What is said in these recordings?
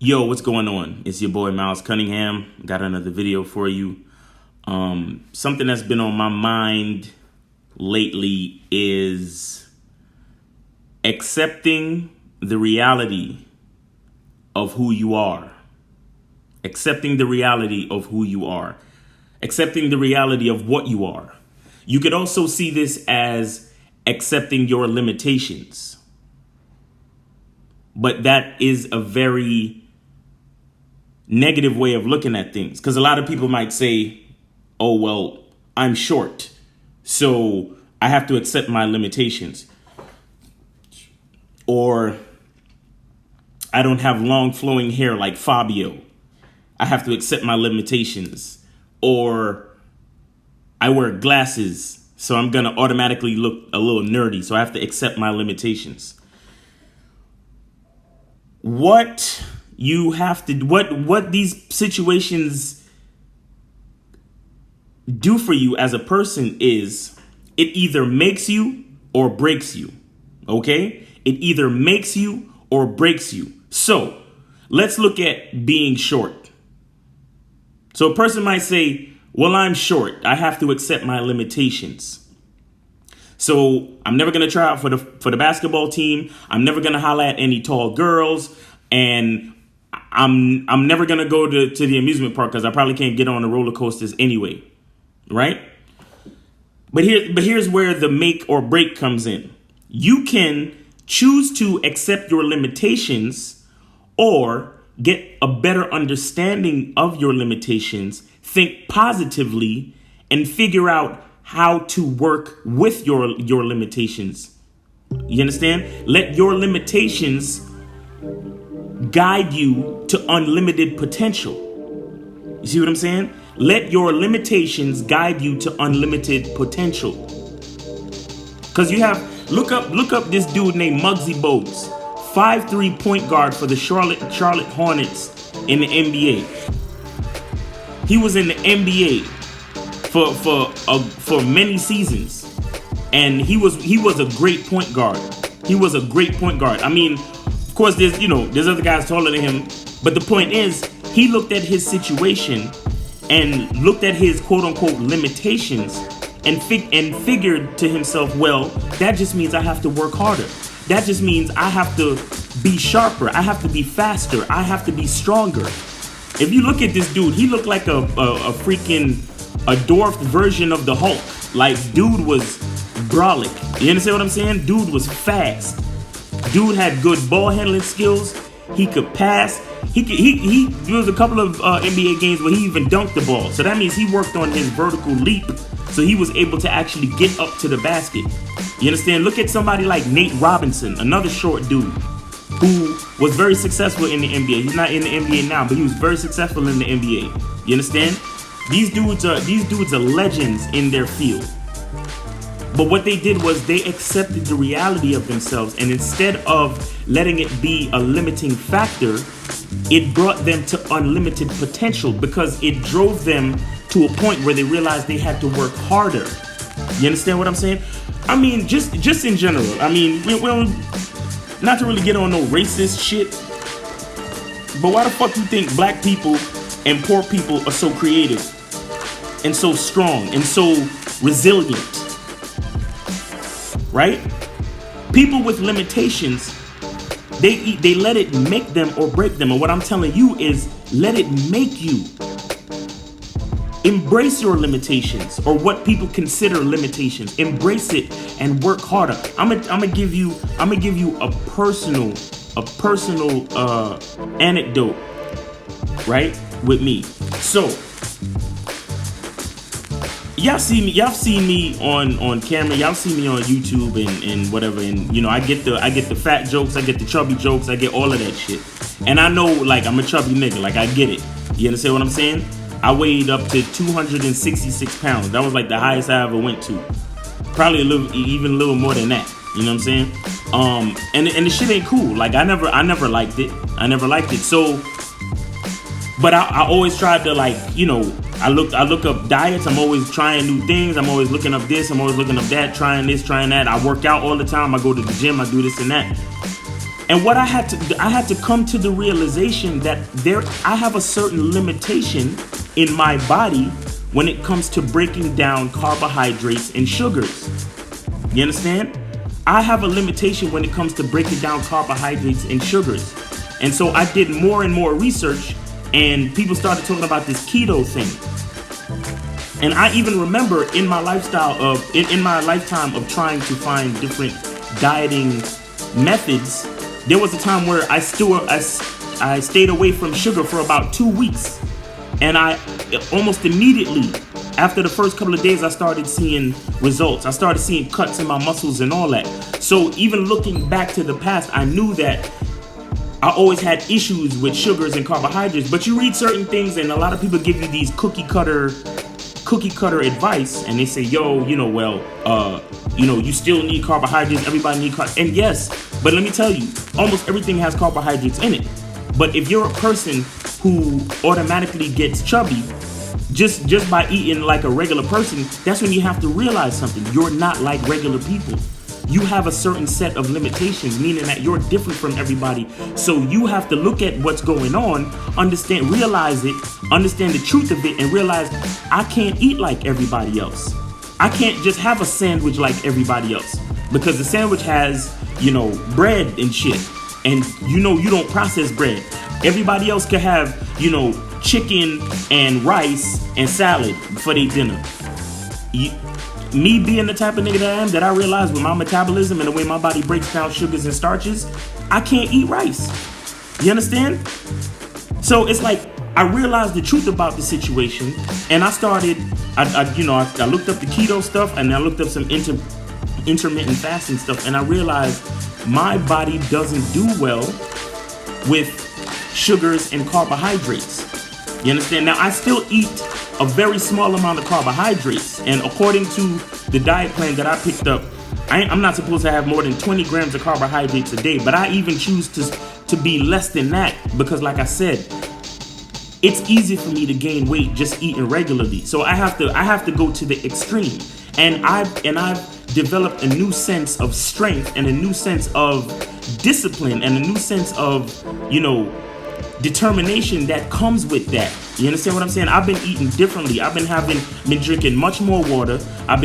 Yo, what's going on? It's your boy Miles Cunningham. Got another video for you. Something that's been on my mind lately is accepting the reality of who you are. Accepting the reality of who you are. Accepting the reality of what you are. You could also see this as accepting your limitations. But that is a very negative way of looking at things, because a lot of people might say, oh, well, I'm short, so I have to accept my limitations. Or I don't have long flowing hair like Fabio. I have to accept my limitations. Or I wear glasses, so I'm going to automatically look a little nerdy, so I have to accept my limitations. What these situations do for you as a person is it either makes you or breaks you. Okay? It either makes you or breaks you. So let's look at being short. So a person might say, well, I'm short. I have to accept my limitations. So I'm never going to try out for the basketball team. I'm never going to holler at any tall girls. And I'm never going to go to the amusement park because I probably can't get on the roller coasters anyway. Right? But here's where the make or break comes in. You can choose to accept your limitations or get a better understanding of your limitations, think positively, and figure out how to work with your limitations. You understand? Let your limitations guide you to unlimited potential. You see what I'm saying? Let your limitations guide you to unlimited potential. Because you have, look up this dude named Muggsy Bogues, 5'3" point guard for the Charlotte Hornets in the NBA. He was in the NBA for many seasons, and he was a great point guard. He was a great point guard. I mean, of course, there's other guys taller than him, but the point is, he looked at his situation and looked at his quote unquote limitations and figured to himself, well, that just means I have to work harder. That just means I have to be sharper. I have to be faster. I have to be stronger. If you look at this dude, he looked like a dwarfed version of the Hulk. Like, dude was brolic. You understand what I'm saying? Dude was fast. Dude had good ball handling skills. He could pass. There was a couple of NBA games where he even dunked the ball. So that means he worked on his vertical leap, so he was able to actually get up to the basket. You understand? Look at somebody like Nate Robinson, another short dude who was very successful in the NBA. He's not in the NBA now, but he was very successful in the NBA. You understand? These dudes are legends in their field. But what they did was they accepted the reality of themselves, and instead of letting it be a limiting factor, it brought them to unlimited potential because it drove them to a point where they realized they had to work harder. You understand what I'm saying? I mean, just in general. I mean, we don't, not to really get on no racist shit, but why the fuck you think black people and poor people are so creative and so strong and so resilient? Right? People with limitations, they let it make them or break them. And what I'm telling you is, let it make you. Embrace your limitations, or what people consider limitations. Embrace it and work harder. I'm gonna give you a personal anecdote, right, with me. So y'all seen me on camera, y'all see me on YouTube and whatever, and I get the fat jokes, I get the chubby jokes, I get all of that shit. And I know, like, I'm a chubby nigga, like, I get it. You understand what I'm saying? I weighed up to 266 pounds. That was like the highest I ever went to. Probably even a little more than that. You know what I'm saying? And the shit ain't cool. Like, I never liked it. I never liked it. So, but I always tried to, like, I look up diets. I'm always trying new things. I'm always looking up this. I'm always looking up that, trying this, trying that. I work out all the time. I go to the gym. I do this and that. And what I had to come to the realization that I have a certain limitation in my body when it comes to breaking down carbohydrates and sugars. You understand? I have a limitation when it comes to breaking down carbohydrates and sugars. And so I did more and more research, and people started talking about this keto thing. And I even remember in my in my lifetime of trying to find different dieting methods, there was a time where I stayed away from sugar for about 2 weeks. And I almost immediately, after the first couple of days, I started seeing results. I started seeing cuts in my muscles and all that. So even looking back to the past, I knew that I always had issues with sugars and carbohydrates. But you read certain things, and a lot of people give you these cookie cutter advice, and they say, yo, you still need carbohydrates. Everybody needs carbs. And yes, but let me tell you, almost everything has carbohydrates in it. But if you're a person who automatically gets chubby just by eating like a regular person, that's when you have to realize something. You're not like regular people. You have a certain set of limitations, meaning that you're different from everybody. So you have to look at what's going on, realize it, understand the truth of it, and realize I can't eat like everybody else. I can't just have a sandwich like everybody else, because the sandwich has, bread and shit. And you don't process bread. Everybody else can have, chicken and rice and salad for their dinner. Me being the type of nigga that I am, that I realize with my metabolism and the way my body breaks down sugars and starches, I can't eat rice. You understand? So it's like, I realized the truth about the situation, and I started, I looked up the keto stuff, and I looked up some intermittent fasting stuff, and I realized my body doesn't do well with sugars and carbohydrates. You understand? Now, I still eat a very small amount of carbohydrates, and according to the diet plan that I picked up, I'm not supposed to have more than 20 grams of carbohydrates a day, but I even choose to be less than that, because like I said, it's easy for me to gain weight just eating regularly. So I have to go to the extreme, and I've developed a new sense of strength and a new sense of discipline and a new sense of, determination that comes with that. You understand what I'm saying? I've been eating differently. I've been drinking much more water. My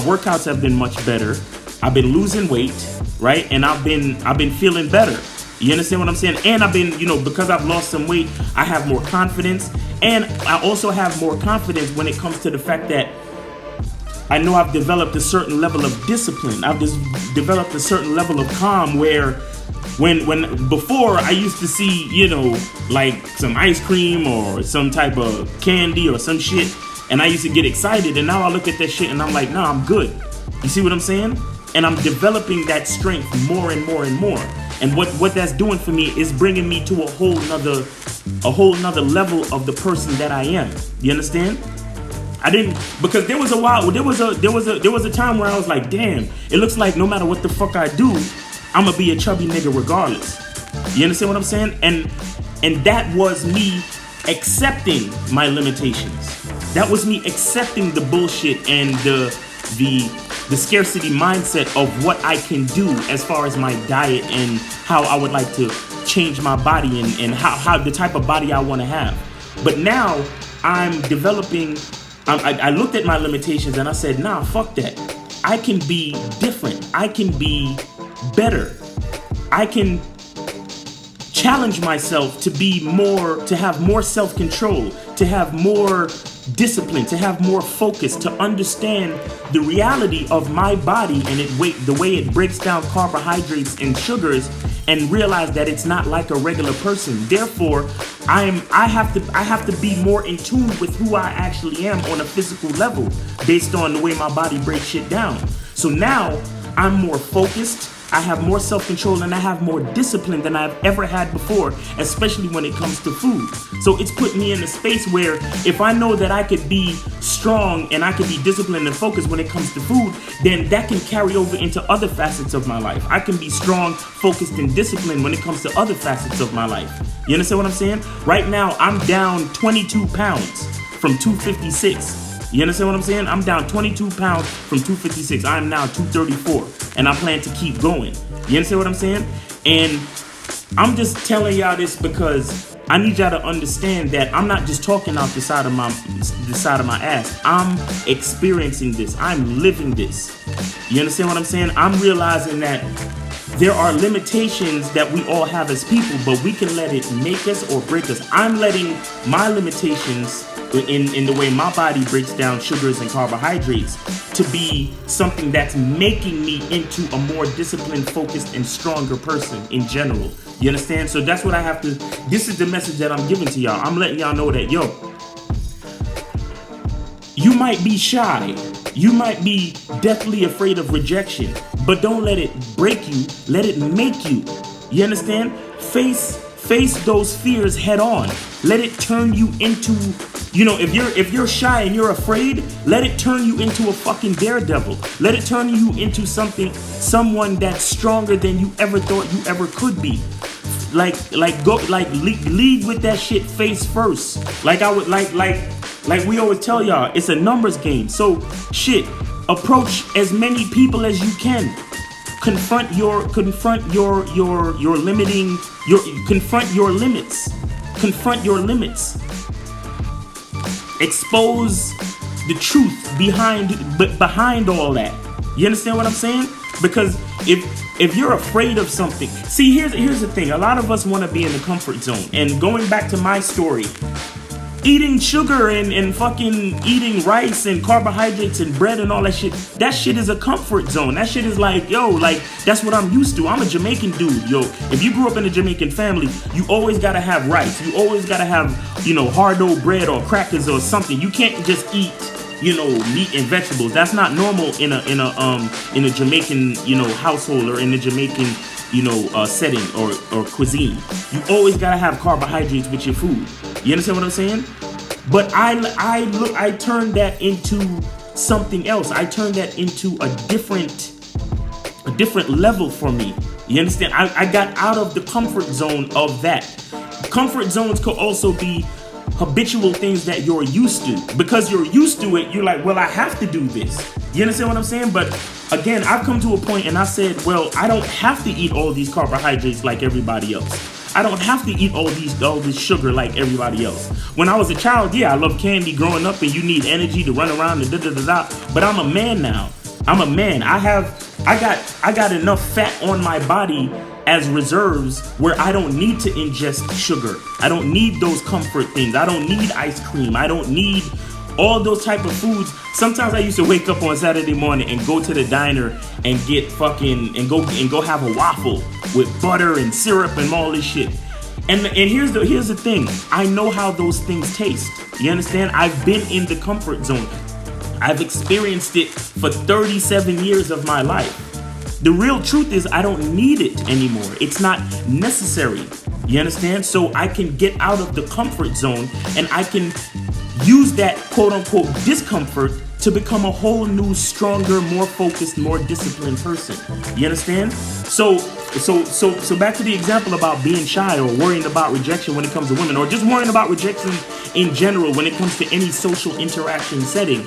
workouts have been much better. I've been losing weight, right? And I've been feeling better. You understand what I'm saying? And I've been, because I've lost some weight, I have more confidence. And I also have more confidence when it comes to the fact that I know I've developed a certain level of discipline. I've just developed a certain level of calm where when before I used to see, like some ice cream or some type of candy or some shit, and I used to get excited, and now I look at that shit and I'm like, nah, I'm good. You see what I'm saying? And I'm developing that strength more and more and more. And what that's doing for me is bringing me to a whole nother level of the person that I am. You understand? Because there was a time where I was like, damn, it looks like no matter what the fuck I do, I'm gonna be a chubby nigga regardless. You understand what I'm saying? And that was me accepting my limitations. That was me accepting the bullshit and the scarcity mindset of what I can do as far as my diet and how I would like to change my body and how the type of body I want to have. But now I'm developing. I looked at my limitations and I said, nah, fuck that. I can be different. I can be better. I can challenge myself to have more self-control, to have more discipline, to have more focus, to understand the reality of my body and the way it breaks down carbohydrates and sugars, and realize that it's not like a regular person. Therefore, I have to be more in tune with who I actually am on a physical level based on the way my body breaks shit down. So now I'm more focused, I have more self-control, and I have more discipline than I've ever had before, especially when it comes to food. So it's put me in a space where if I know that I could be strong and I could be disciplined and focused when it comes to food, then that can carry over into other facets of my life. I can be strong, focused, and disciplined when it comes to other facets of my life. You understand what I'm saying? Right now, I'm down 22 pounds from 256. You understand what I'm saying? I'm down 22 pounds from 256. I am now 234, and I plan to keep going. You understand what I'm saying? And I'm just telling y'all this because I need y'all to understand that I'm not just talking out the side of my ass. I'm experiencing this. I'm living this. You understand what I'm saying? I'm realizing that there are limitations that we all have as people, but we can let it make us or break us. I'm letting my limitations in the way my body breaks down sugars and carbohydrates to be something that's making me into a more disciplined, focused, and stronger person in general. You understand? So that's what I have to, this is the message that I'm giving to y'all. I'm letting y'all know that, yo, you might be shy. You might be deathly afraid of rejection, but don't let it break you. Let it make you. You understand? Face those fears head on. Let it turn you into, if you're shy and you're afraid, let it turn you into a fucking daredevil. Let it turn you into someone that's stronger than you ever thought you ever could be. Lead with that shit face first. Like we always tell y'all, it's a numbers game. So approach as many people as you can. Confront your limiting, confront your limits. Confront your limits. Expose the truth behind all that. You understand what I'm saying? Because if you're afraid of something, see, here's the thing. A lot of us want to be in the comfort zone. And going back to my story, eating sugar and fucking eating rice and carbohydrates and bread and all that shit is a comfort zone. That shit is like, that's what I'm used to. I'm a Jamaican dude, yo. If you grew up in a Jamaican family, you always gotta have rice. You always gotta have, hard-dough bread or crackers or something. You can't just eat, meat and vegetables. That's not normal in a Jamaican, household or in a Jamaican, setting or cuisine. You always gotta have carbohydrates with your food. You understand what I'm saying? But I turned that into something else. I turned that into a different level for me. You understand? I got out of the comfort zone of that. Comfort zones could also be habitual things that you're used to. Because you're used to it, you're like, well, I have to do this. You understand what I'm saying? But again, I've come to a point and I said, well, I don't have to eat all these carbohydrates like everybody else. I don't have to eat all this sugar like everybody else. When I was a child, I loved candy growing up, and you need energy to run around and da-da-da-da. But I'm a man now. I'm a man. I got enough fat on my body as reserves where I don't need to ingest sugar. I don't need those comfort things. I don't need ice cream. I don't need all those type of foods. Sometimes I used to wake up on Saturday morning and go to the diner and get go have a waffle with butter and syrup and all this shit. And here's the thing. I know how those things taste. You understand? I've been in the comfort zone. I've experienced it for 37 years of my life. The real truth is I don't need it anymore. It's not necessary. You understand? So I can get out of the comfort zone and I can use that quote-unquote discomfort to become a whole new, stronger, more focused, more disciplined person. You understand? So back to the example about being shy or worrying about rejection when it comes to women, or just worrying about rejection in general when it comes to any social interaction setting.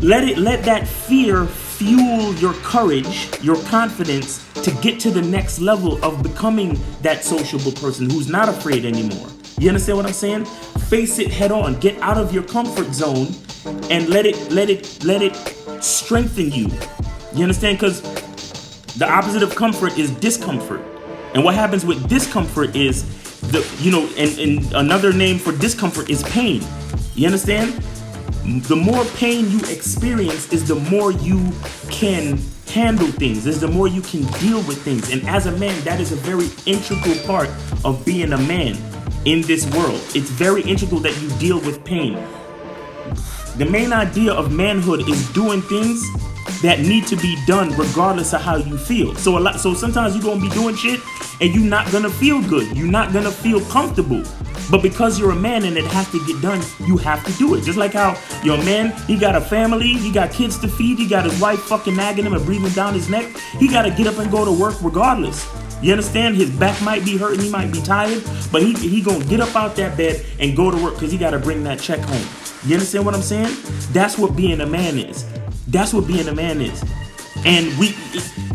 Let that fear fuel your courage, your confidence to get to the next level of becoming that sociable person who's not afraid anymore. You understand what I'm saying? Face it head on. Get out of your comfort zone and let it strengthen you. You understand? Because the opposite of comfort is discomfort. And what happens with discomfort is and another name for discomfort is pain. You understand? The more pain you experience is the more you can handle things, is the more you can deal with things. And as a man, that is a very integral part of being a man in this world. It's very integral that you deal with pain. The main idea of manhood is doing things that need to be done regardless of how you feel. So sometimes you're gonna be doing shit and you're not gonna feel good. You're not gonna feel comfortable. But because you're a man and it has to get done, you have to do it. Just like how your man, he got a family, he got kids to feed, he got his wife fucking nagging him and breathing down his neck. He gotta get up and go to work regardless. You understand? His back might be hurting, he might be tired, but he gonna get up out that bed and go to work because he gotta bring that check home. You understand what I'm saying? That's what being a man is. That's what being a man is. And we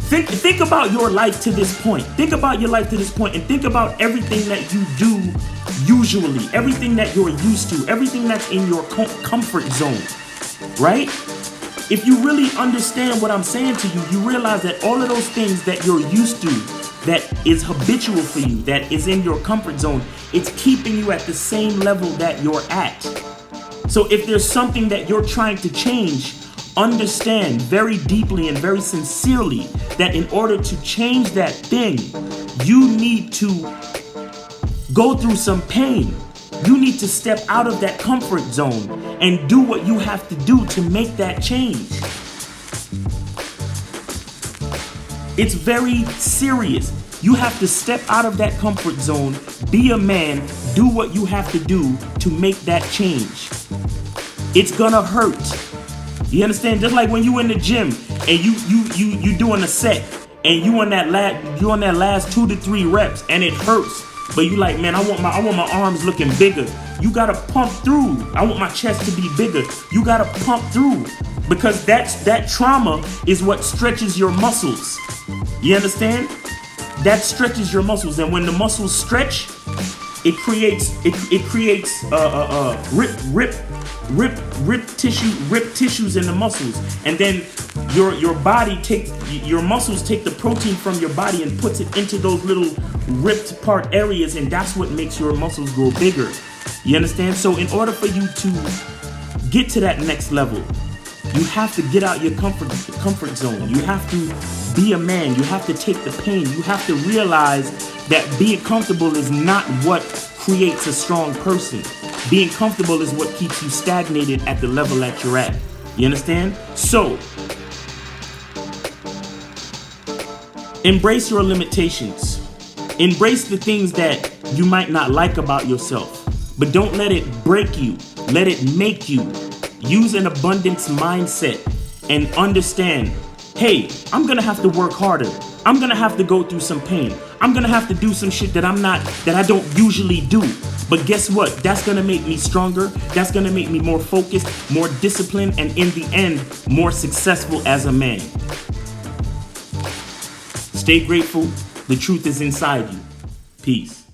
think about your life to this point. Think about your life to this point, and think about everything that you do usually, everything that you're used to, everything that's in your comfort zone, right? If you really understand what I'm saying to you, you realize that all of those things that you're used to, that is habitual for you, that is in your comfort zone, it's keeping you at the same level that you're at. So if there's something that you're trying to change, understand very deeply and very sincerely that in order to change that thing, you need to go through some pain. You need to step out of that comfort zone and do what you have to do to make that change. It's very serious. You have to step out of that comfort zone, be a man, do what you have to do to make that change. It's gonna hurt. You understand? Just like when you in the gym and you doing a set and you on that last 2 to 3 reps and it hurts, but you like, man, I want my arms looking bigger. You gotta pump through. I want my chest to be bigger. You gotta pump through, because that trauma is what stretches your muscles. You understand? That stretches your muscles, and when the muscles stretch, it creates rip tissues in the muscles, and then your muscles take the protein from your body and puts it into those little ripped part areas, and that's what makes your muscles grow bigger. You understand? So in order for you to get to that next level, you have to get out your comfort zone. You have to be a man. You have to take the pain. You have to realize that being comfortable is not what creates a strong person. Being comfortable is what keeps you stagnated at the level that you're at. You understand? So, embrace your limitations. Embrace the things that you might not like about yourself, but don't let it break you. Let it make you. Use an abundance mindset and understand, hey, I'm gonna have to work harder. I'm gonna have to go through some pain. I'm gonna have to do some shit that I don't usually do. But guess what? That's gonna make me stronger. That's gonna make me more focused, more disciplined, and in the end, more successful as a man. Stay grateful. The truth is inside you. Peace.